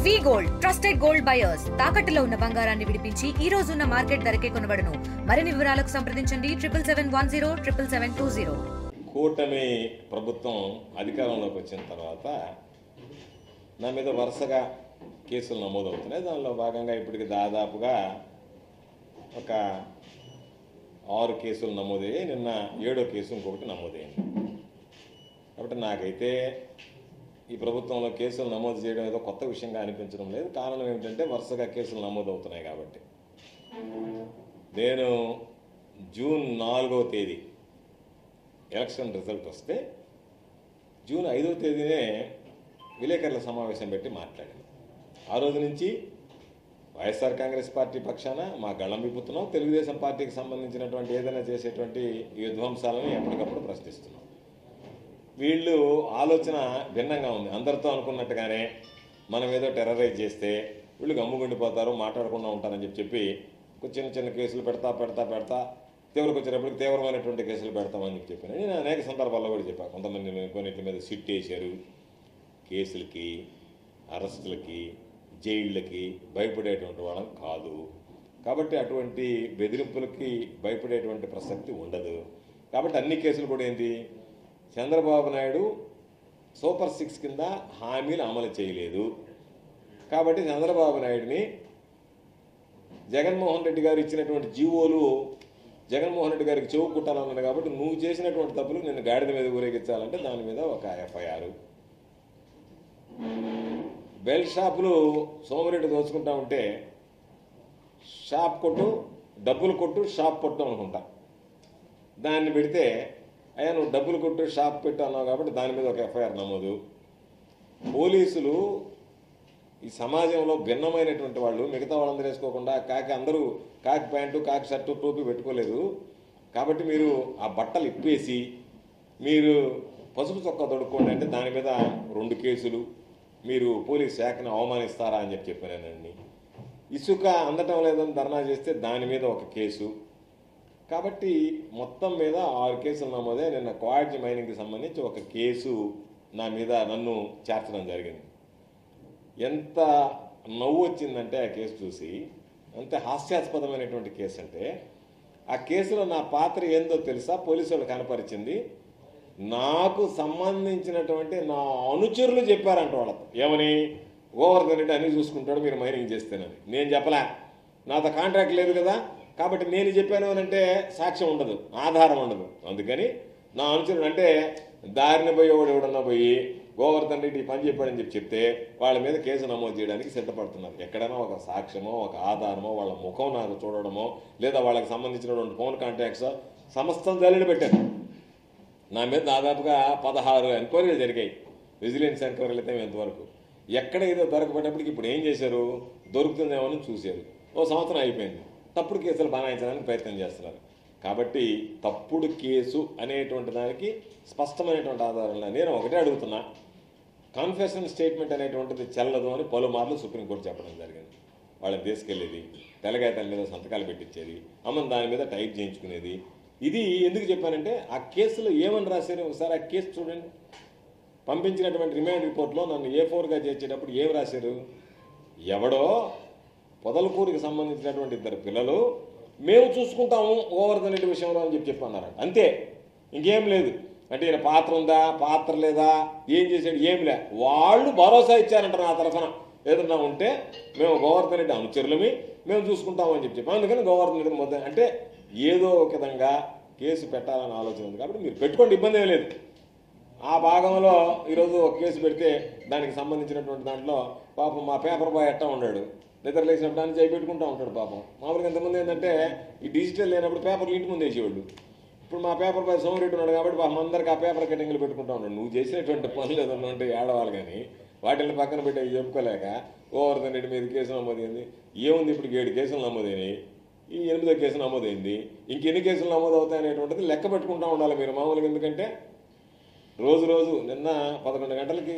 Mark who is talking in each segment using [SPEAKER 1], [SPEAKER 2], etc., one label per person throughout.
[SPEAKER 1] వి gold trusted gold buyers తాకట్టులో ఉన్న బంగారాన్ని విడిపించి ఈ రోజు ఉన్న మార్కెట్ ధరకే కొనబడును. మరిన్ని వివరాలకు సంప్రదించండి 7771077720.
[SPEAKER 2] కూటమి ప్రభుత్వం అధికారంలోకి వచ్చిన తర్వాత నా మీద వరుసగా కేసులు నమోదవుతున్నాయి. దానిలో భాగంగా ఇప్పటికి దాదాపుగా ఒక 6 కేసులు నమోదయ్యాయి. నిన్న 7వ కేసు ఇంకొకటి నమోదైంది. కాబట్టి నాకైతే ఈ ప్రభుత్వంలో కేసులు నమోదు చేయడం ఏదో కొత్త విషయంగా అనిపించడం లేదు. కారణం ఏమిటంటే వరుసగా కేసులు నమోదవుతున్నాయి కాబట్టి. నేను జూన్ 4వ తేదీ ఎలక్షన్ రిజల్ట్ వస్తే జూన్ 5వ తేదీనే విలేకరుల సమావేశం పెట్టి మాట్లాడాను. ఆ రోజు నుంచి వైఎస్ఆర్ కాంగ్రెస్ పార్టీ పక్షాన మా గళం విప్పుతున్నాం. తెలుగుదేశం పార్టీకి సంబంధించినటువంటి ఏదైనా చేసేటువంటి ఈ విధ్వంసాలను ఎప్పటికప్పుడు ప్రశ్నిస్తున్నాం. వీళ్ళు ఆలోచన భిన్నంగా ఉంది. అందరితో అనుకున్నట్టుగానే మనం ఏదో టెర్రరైజ్ చేస్తే వీళ్ళు గమ్ముగుండిపోతారు, మాట్లాడకుండా ఉంటారని చెప్పి చిన్న చిన్న కేసులు పెడతా తీవ్రకు వచ్చేటప్పటికి తీవ్రమైనటువంటి కేసులు పెడతామని చెప్పాను. నేను అనేక సందర్భాల్లో కూడా చెప్పాను. కొంతమంది కొన్నింటి మీద సిట్ వేశారు. కేసులకి, అరెస్టులకి, జైళ్ళకి భయపడేటువంటి వాళ్ళం కాదు. కాబట్టి అటువంటి బెదిరింపులకి భయపడేటువంటి ప్రసక్తి ఉండదు. కాబట్టి అన్ని కేసులు కూడా ఏంటి, చంద్రబాబు నాయుడు సూపర్ 6 కింద హామీలు అమలు చేయలేదు. కాబట్టి చంద్రబాబు నాయుడిని జగన్మోహన్ రెడ్డి గారు ఇచ్చినటువంటి జీవోలు జగన్మోహన్ రెడ్డి గారికి చెవు కుట్టాలన్నాడు. కాబట్టి నువ్వు చేసినటువంటి తప్పులు నిన్ను గాడిద మీద ఊరేగించాలంటే దాని మీద ఒక ఎఫ్ఐఆర్. బెల్ షాపులు సోమిరెడ్డి దోచుకుంటా ఉంటే షాప్ కొట్టు, డబ్బులు కొట్టు, షాప్ కొట్టు అనుకుంటా. దాన్ని పెడితే అయ్యా నువ్వు డబ్బులు కొట్టు, షాప్ పెట్టు అన్నావు కాబట్టి దాని మీద ఒక ఎఫ్ఐఆర్ నమోదు. పోలీసులు ఈ సమాజంలో భిన్నమైనటువంటి వాళ్ళు, మిగతా వాళ్ళందరూ వేసుకోకుండా అందరూ కాకి ప్యాంటు, కాకి షర్టు, టోపీ పెట్టుకోలేదు. కాబట్టి మీరు ఆ బట్టలు ఇప్పేసి మీరు పసుపు చొక్కా తొడుక్కోండి అంటే దాని మీద 2 కేసులు. మీరు పోలీస్ శాఖను అవమానిస్తారా అని చెప్పానండి. ఇసుక అందటం లేదని ధర్నా చేస్తే దాని మీద ఒక కేసు. కాబట్టి మొత్తం మీద 6 కేసులు నమోదే. నిన్న క్వాడ్జీ మైనింగ్కి సంబంధించి ఒక కేసు నా మీద నన్ను చేర్చడం జరిగింది. ఎంత నవ్వు వచ్చిందంటే ఆ కేసు చూసి, అంతే హాస్యాస్పదమైనటువంటి కేసు. అంటే ఆ కేసులో నా పాత్ర ఏందో తెలుసా, పోలీసు వాళ్ళు కనపరిచింది. నాకు సంబంధించినటువంటి నా అనుచరులు చెప్పారంట వాళ్ళతో. ఏమని, గోవర్ధన్ రెడ్డి అన్నీ చూసుకుంటాడు మీరు మైనింగ్ చేస్తేనని. నేను చెప్పలే, నాతో కాంట్రాక్ట్ లేదు కదా. కాబట్టి నేను చెప్పాను అని అంటే సాక్ష్యం ఉండదు, ఆధారం ఉండదు. అందుకని నా అనుచరుడు అంటే దారిని పోయేవాడు ఎవడన్నా పోయి గోవర్ధన్ రెడ్డి పని చెప్పాడని చెప్తే వాళ్ళ మీద కేసు నమోదు చేయడానికి సిద్ధపడుతున్నారు. ఎక్కడైనా ఒక సాక్ష్యమో, ఒక ఆధారమో, వాళ్ళ ముఖం నాకు చూడడమో, లేదా వాళ్ళకి సంబంధించినటువంటి ఫోన్ కాంటాక్ట్స్ సమస్తం జల్లెడ పెట్టాను. నా మీద దాదాపుగా 16 ఎంక్వైరీలు జరిగాయి. విజిలెన్స్ ఎంక్వైరీలు అయితే ఎంతవరకు ఎక్కడ ఏదో దొరకబడినప్పటికి ఇప్పుడు ఏం చేశారు, దొరుకుతుందేమో అని చూశారు. ఓ సంవత్సరం అయిపోయింది. తప్పుడు కేసులు బనాయించడానికి ప్రయత్నం చేస్తున్నారు. కాబట్టి తప్పుడు కేసు అనేటువంటి దానికి స్పష్టమైనటువంటి ఆధారాలు నేను ఒకటే అడుగుతున్నా. కన్ఫెషన్ స్టేట్మెంట్ అనేటువంటిది చెల్లదు అని పలుమార్లు సుప్రీంకోర్టు చెప్పడం జరిగింది. వాళ్ళని తీసుకెళ్ళేది, తెల్లగాయతల మీద సంతకాలు పెట్టించేది, అమ్మని దాని మీద టైప్ చేయించుకునేది. ఇది ఎందుకు చెప్పానంటే ఆ కేసులో ఏమని రాశారు ఒకసారి ఆ కేసు చూడండి. పంపించినటువంటి రిమాండ్ రిపోర్ట్లో నన్ను A4గా చేర్చేటప్పుడు ఏం రాశారు, ఎవడో పొదలకూరికి సంబంధించినటువంటి 2 పిల్లలు మేము చూసుకుంటాము గోవర్ధన్ రెడ్డి విషయంలో అని చెప్పన్నారు. అంతే, ఇంకేం లేదు. అంటే ఈయన పాత్ర ఉందా, పాత్ర లేదా, ఏం చేశాడు, ఏం లే. వాళ్ళు భరోసా ఇచ్చారంట నా తరఫున ఏదన్నా ఉంటే మేము గోవర్ధన్ రెడ్డి అనుచరులమి, మేము చూసుకుంటామని చెప్పాము. అందుకని గోవర్ధన్ రెడ్డి మొదలు అంటే ఏదో ఒక విధంగా కేసు పెట్టాలని ఆలోచన ఉంది. కాబట్టి మీరు పెట్టుకోండి, ఇబ్బంది ఏం లేదు. ఆ భాగంలో ఈరోజు ఒక కేసు పెడితే దానికి సంబంధించినటువంటి దాంట్లో పాపం మా పేపర్ బాయ్ ఎట్టా ఉన్నాడు, నిద్ర లేచినప్పుడు దాన్ని చేపెట్టుకుంటూ ఉంటాడు పాపం. మామూలుగా ఎంతమంది ఏంటంటే ఈ డిజిటల్ లేనప్పుడు పేపర్లు ఇంటి ముందు వేసేవాళ్ళు. ఇప్పుడు మా పేపర్ బాయ్ సోమిరెడ్డి ఉన్నాడు కాబట్టి పాపం అందరికీ ఆ పేపర్ కటింగ్లు పెట్టుకుంటూ ఉన్నాడు. నువ్వు చేసినటువంటి పనులు ఏదన్నా ఉంటే ఏడవాలి, కానీ వాటిని పక్కన పెట్టి చెప్పుకోలేక గోవర్ధన్ రెడ్డి మీద కేసు నమోదైంది. ఏముంది, ఇప్పుడు 7 కేసులు నమోదైనాయి, ఈ 8వ కేసు నమోదైంది. ఇంకెన్ని కేసులు నమోదు అవుతాయనేటువంటిది లెక్క పెట్టుకుంటూ ఉండాలి మీరు మామూలుగా. ఎందుకంటే రోజు నిన్న 11 గంటలకి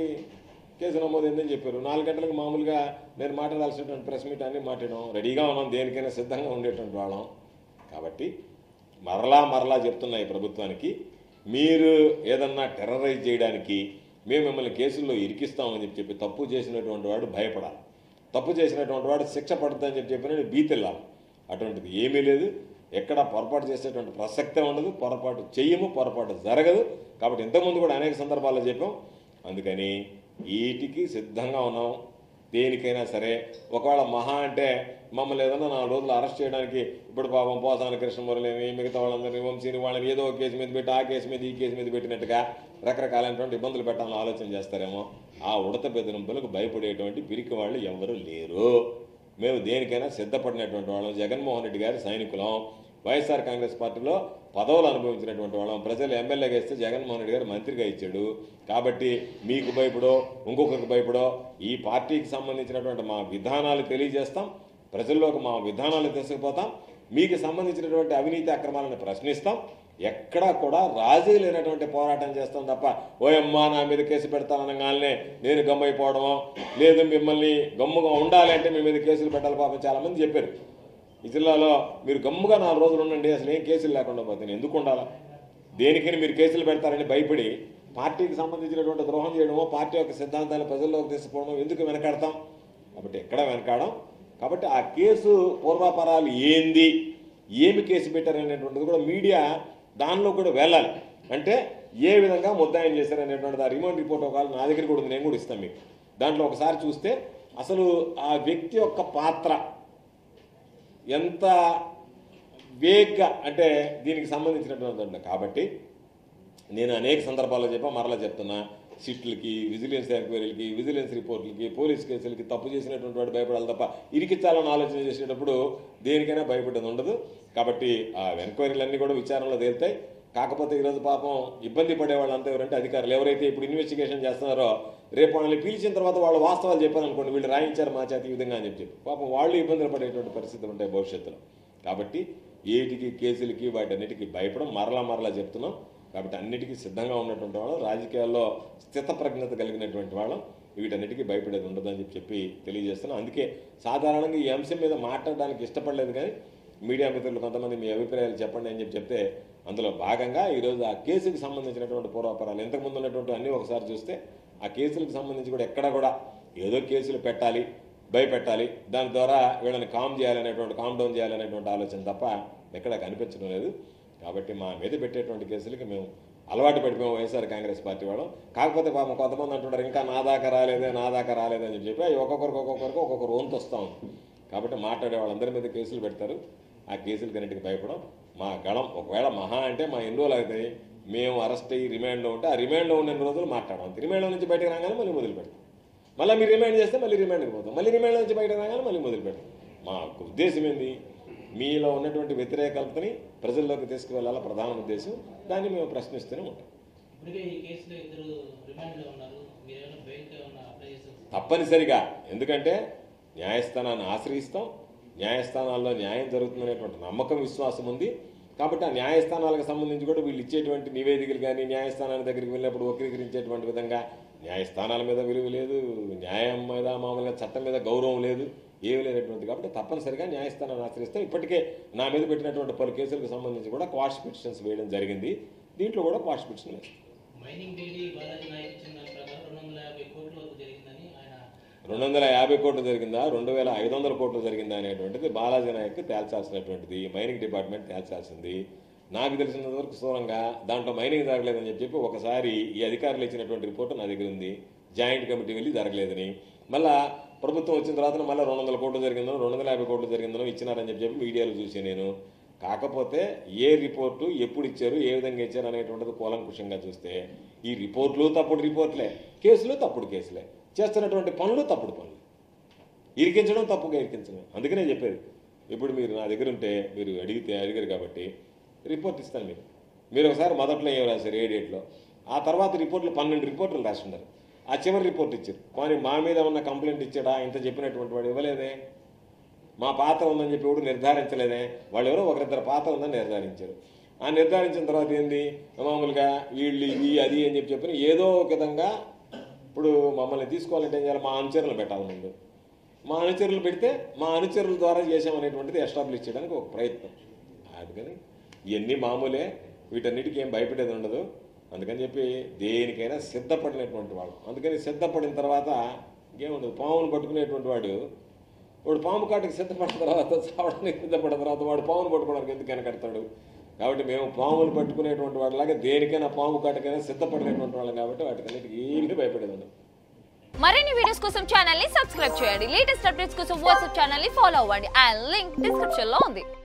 [SPEAKER 2] కేసు నమోదైందని చెప్పారు. 4 గంటలకు మామూలుగా నేను మాట్లాడాల్సినటువంటి ప్రెస్ మీట్ అన్నీ మాట్లాడడం రెడీగా ఉన్నాం, దేనికైనా సిద్ధంగా ఉండేటువంటి వాళ్ళం. కాబట్టి మరలా చెప్తున్నా ఈ ప్రభుత్వానికి, మీరు ఏదన్నా టెర్రరైజ్ చేయడానికి మేము మిమ్మల్ని కేసుల్లో ఇరికిస్తామని చెప్పి తప్పు చేసినటువంటి వాడు భయపడాలి. తప్పు చేసినటువంటి వాడు శిక్ష పడుతుందని చెప్పిన భీతిల్లాలి. అటువంటిది ఏమీ లేదు. ఎక్కడ పొరపాటు చేసేటువంటి ప్రసక్తే ఉండదు. పొరపాటు చెయ్యము, పొరపాటు జరగదు. కాబట్టి ఇంతకుముందు కూడా అనేక సందర్భాల్లో చెప్పాం. అందుకని వీటికి సిద్ధంగా ఉన్నాం. దేనికైనా సరే ఒకవేళ మహా అంటే మమ్మల్ని ఏదన్నా 4 రోజులు అరెస్ట్ చేయడానికి ఇప్పుడు పాపం పోసాని కృష్ణమురళిని మిగతా వాళ్ళందరినీ వంశీని వాళ్ళని ఏదో ఒక కేసు మీద పెట్టి ఆ కేసు మీద ఈ కేసు మీద పెట్టినట్టుగా రకరకాలైనటువంటి ఇబ్బందులు పెట్టాలని ఆలోచన చేస్తారేమో. ఆ ఉడత బెదిరింపులకు భయపడేటువంటి పిరికి వాళ్ళు ఎవరు లేరు. మేము దేనికైనా సిద్ధపడినటువంటి వాళ్ళం. జగన్మోహన్ రెడ్డి గారి సైనికులం. వైఎస్ఆర్ కాంగ్రెస్ పార్టీలో పదవులు అనుభవించినటువంటి వాళ్ళం. ప్రజలు ఎమ్మెల్యేగా ఇస్తే జగన్మోహన్ రెడ్డి గారు మంత్రిగా ఇచ్చాడు. కాబట్టి మీకు భయపడో ఇంకొకరికి భయపడో ఈ పార్టీకి సంబంధించినటువంటి మా విధానాలు తెలియజేస్తాం. ప్రజల్లోకి మా విధానాలు తీసుకుపోతాం. మీకు సంబంధించినటువంటి అవినీతి అక్రమాలను ప్రశ్నిస్తాం. ఎక్కడా కూడా రాజీ లేనటువంటి పోరాటం చేస్తాం తప్ప ఓయమ్మా నా మీద కేసు పెడతాననగానే నేను గమ్మైపోవడమో లేదు మిమ్మల్ని గమ్ముగా ఉండాలి అంటే మీ మీద కేసులు పెట్టాలి. పాపం చాలామంది చెప్పారు ఈ జిల్లాలో మీరు గమ్ముగా 4 రోజులు ఉండండి అసలు ఏం కేసులు లేకుండా పోతే ఎందుకు ఉండాలా. దేనికైనా మీరు కేసులు పెడతారని భయపడి పార్టీకి సంబంధించినటువంటి ద్రోహం చేయడమో పార్టీ యొక్క సిద్ధాంతాలు ప్రజల్లోకి తీసుకుపోవడం ఎందుకు వెనకాడతాం. కాబట్టి ఎక్కడ వెనకాడం. కాబట్టి ఆ కేసు పూర్వాపరాలు ఏంది, ఏమి కేసు పెట్టారనేటువంటిది కూడా మీడియా దానిలో కూడా వెళ్ళాలి. అంటే ఏ విధంగా ముద్దాయం చేశారనేటువంటిది ఆ రిమాండ్ రిపోర్ట్ ఒకవేళ నా దగ్గర కూడా ఉంది, నేను కూడా ఇస్తాను మీకు. దాంట్లో ఒకసారి చూస్తే అసలు ఆ వ్యక్తి యొక్క పాత్ర ఎంత వేగ్గా అంటే దీనికి సంబంధించినటువంటి. కాబట్టి నేను అనేక సందర్భాల్లో మరలా చెప్తున్నా. సిట్లకి, విజిలెన్స్ ఎంక్వైరీలకి, విజిలెన్స్ రిపోర్ట్లకి, పోలీస్ కేసులకి తప్పు చేసినటువంటి వాడు భయపడాలి తప్ప ఇరికిచ్చాలని ఆలోచన చేసేటప్పుడు దేనికైనా భయపడేది ఉండదు. కాబట్టి ఆ ఎంక్వైరీలన్నీ కూడా విచారణలో తేలుతాయి. కాకపోతే ఈరోజు పాపం ఇబ్బంది పడే వాళ్ళంతా ఎవరంటే అధికారులు. ఎవరైతే ఇప్పుడు ఇన్వెస్టిగేషన్ చేస్తున్నారో రేపు వాళ్ళని పిలిచిన తర్వాత వాళ్ళు వాస్తవాలు చెప్పారనుకోండి, వీళ్ళు రాయించారు మా చేత ఈ విధంగా అని చెప్పి పాపం వాళ్ళు ఇబ్బందులు పడేటువంటి పరిస్థితులు ఉంటాయి భవిష్యత్తులో. కాబట్టి ఏటికి కేసులకి వాటన్నిటికీ భయపడం మరలా చెప్తున్నాం. కాబట్టి అన్నిటికీ సిద్ధంగా ఉన్నటువంటి వాళ్ళం, రాజకీయాల్లో స్థితప్రజ్ఞత కలిగినటువంటి వాళ్ళం, వీటన్నిటికీ భయపడేది ఉండదని చెప్పి తెలియజేస్తున్నాం. అందుకే సాధారణంగా ఈ అంశం మీద మాట్లాడడానికి ఇష్టపడలేదు. కానీ మీడియా మిత్రులు కొంతమంది మీ అభిప్రాయాలు చెప్పండి అని చెప్తే అందులో భాగంగా ఈరోజు ఆ కేసుకి సంబంధించినటువంటి పూర్వాపరాలు ఇంతకుముందు ఉన్నటువంటి అన్నీ ఒకసారి చూస్తే ఆ కేసులకు సంబంధించి కూడా ఎక్కడ కూడా ఏదో కేసులు పెట్టాలి, భయపెట్టాలి, దాని ద్వారా వీళ్ళని కామ్ డౌన్ చేయాలనేటువంటి ఆలోచన తప్ప ఎక్కడ కనిపించడం లేదు. కాబట్టి మా మీద పెట్టేటువంటి కేసులకి మేము అలవాటు పడిపోయాం వైఎస్ఆర్ కాంగ్రెస్ పార్టీ వాళ్ళం. కాకపోతే పాపం కొంతమంది అంటుంటారు ఇంకా నా దాకా రాలేదే అని చెప్పి ఒక్కొక్కరు వంతు వస్తూ ఉంది. కాబట్టి మాట్లాడే వాళ్ళందరి మీద కేసులు పెడతారు. ఆ కేసులకి అన్నిటికీ భయపడం మా గళం. ఒకవేళ మహా అంటే మా ఎన్ని రోజులు అవుతాయి మేము అరెస్ట్ అయ్యి రిమాండ్లో ఉంటే ఆ రిమాండ్లో ఉన్న రోజులు మాట్లాడడం. రిమాండ్లో నుంచి బయటకు రాగానే మళ్ళీ మొదలు పెడతాం. మళ్ళీ మీరు రిమాండ్ చేస్తే మళ్ళీ రిమాండ్కి పోతాం. మళ్ళీ రిమాండ్లో నుంచి బయటకు రాగానే మళ్ళీ మొదలు పెడతాం. మా ఉద్దేశం ఏంది, మీలో ఉన్నటువంటి వ్యతిరేకతని ప్రజల్లోకి తీసుకువెళ్ళాల ప్రధాన ఉద్దేశం. దాన్ని మేము ప్రశ్నిస్తూనే ఉంటాం. తప్పనిసరిగా, ఎందుకంటే న్యాయస్థానాన్ని ఆశ్రయిస్తాం. న్యాయస్థానాల్లో న్యాయం జరుగుతుందనేటువంటి నమ్మకం, విశ్వాసం ఉంది. కాబట్టి ఆ న్యాయస్థానాలకు సంబంధించి కూడా వీళ్ళు ఇచ్చేటువంటి నివేదికలు కానీ న్యాయస్థానాల దగ్గరికి వెళ్ళినప్పుడు వక్రీకరించేటువంటి విధంగా న్యాయస్థానాల మీద విలువ లేదు, న్యాయం మీద మామూలుగా చట్టం మీద గౌరవం లేదు, ఏమీ లేనటువంటి. కాబట్టి తప్పనిసరిగా న్యాయస్థానాన్ని ఆశ్రయిస్తాం. ఇప్పటికే నా మీద పెట్టినటువంటి పలు కేసులకు సంబంధించి కూడా క్వాష్ పిటిషన్స్ వేయడం జరిగింది. దీంట్లో కూడా క్వాష్ పిటిషన్ వేస్తాం. 250 కోట్లు జరిగిందా, 2500 కోట్లు జరిగిందా అనేటువంటిది బాలాజీ నాయక్ తేల్చాల్సినటువంటిది, మైనింగ్ డిపార్ట్మెంట్ తేల్చాల్సింది. నాకు తెలిసినంత వరకు స్థూలంగా దాంట్లో మైనింగ్ జరగలేదని చెప్పి ఒకసారి ఈ అధికారులు ఇచ్చినటువంటి రిపోర్టు నా దగ్గర ఉంది. జాయింట్ కమిటీ వెళ్ళి జరగలేదని, మళ్ళీ ప్రభుత్వం వచ్చిన తర్వాత మళ్ళీ 200 కోట్లు జరిగిందనో 250 కోట్లు జరిగిందనో ఇచ్చినారని చెప్పి మీడియాలో చూసి నేను. కాకపోతే ఏ రిపోర్టు ఎప్పుడు ఇచ్చారు, ఏ విధంగా ఇచ్చారు అనేటువంటిది కూలంకుషంగా చూస్తే ఈ రిపోర్ట్లు తప్పుడు రిపోర్ట్లే, కేసులు తప్పుడు కేసులే, చేస్తున్నటువంటి పనులు తప్పుడు పనులు, ఇరికించడం తప్పుగా ఇరికించడం. అందుకనే చెప్పేది, ఇప్పుడు మీరు నా దగ్గర ఉంటే మీరు అడిగారు కాబట్టి రిపోర్ట్ ఇస్తాను మీకు. మీరు ఒకసారి మొదట్లో ఏం రాశారు 7 డేట్లో, ఆ తర్వాత రిపోర్ట్లు 12 రిపోర్ట్లు రాస్తున్నారు. ఆ చివరి రిపోర్ట్ ఇచ్చారు. కానీ మా మీద ఉన్న కంప్లైంట్ ఇచ్చాడా, ఇంత చెప్పినటువంటి వాడు ఇవ్వలేదే. మా పాత్ర ఉందని చెప్పి ఎవడు నిర్ధారించలేదే. వాళ్ళు ఎవరో ఒకరిద్దరు పాత్ర ఉందని నిర్ధారించారు. ఆ నిర్ధారించిన తర్వాత ఏంది, మామూలుగా వీళ్ళు ఇది అది అని చెప్పిన ఏదో ఒక విధంగా ఇప్పుడు మమ్మల్ని తీసుకోవాలంటే ఏం చేయాలి, మా అనుచరులు పెట్టాలి ముందు. మా అనుచరులు పెడితే మా అనుచరుల ద్వారా చేసామనేటువంటిది ఎస్టాబ్లిష్ చేయడానికి ఒక ప్రయత్నం. అందుకని ఇవన్నీ మామూలే, వీటన్నిటికీ ఏం భయపడేది ఉండదు. అందుకని చెప్పి దేనికైనా సిద్ధపడినటువంటి వాళ్ళు. అందుకని సిద్ధపడిన తర్వాత ఇంకేముండదు. పామును పట్టుకునేటువంటి వాడు పాము కాటికి సిద్ధపడిన తర్వాత చావడానికి సిద్ధపడిన తర్వాత వాడు పామును పట్టుకోవడానికి ఎందుకు వెనకడతాడు? కాబట్టి మేము పాములు పట్టుకునేటువంటి వాడిలాగా దేనికైనా పాము కాటికైనా సిద్ధపడినటువంటి వాళ్ళం కాబట్టి వాటికన్నిటికీ ఏమీ భయపడేది ఉండదు.
[SPEAKER 3] మరిన్ని వీడియోస్ కోసం ఛానల్ ని సబ్స్క్రైబ్ చేయండి. లేటెస్ట్ అప్డేట్స్ కోసం వాట్సాప్ ఛానల్ ని ఫాలో అవ్వండి. ఆ లింక్ డిస్క్రిప్షన్ లో ఉంది.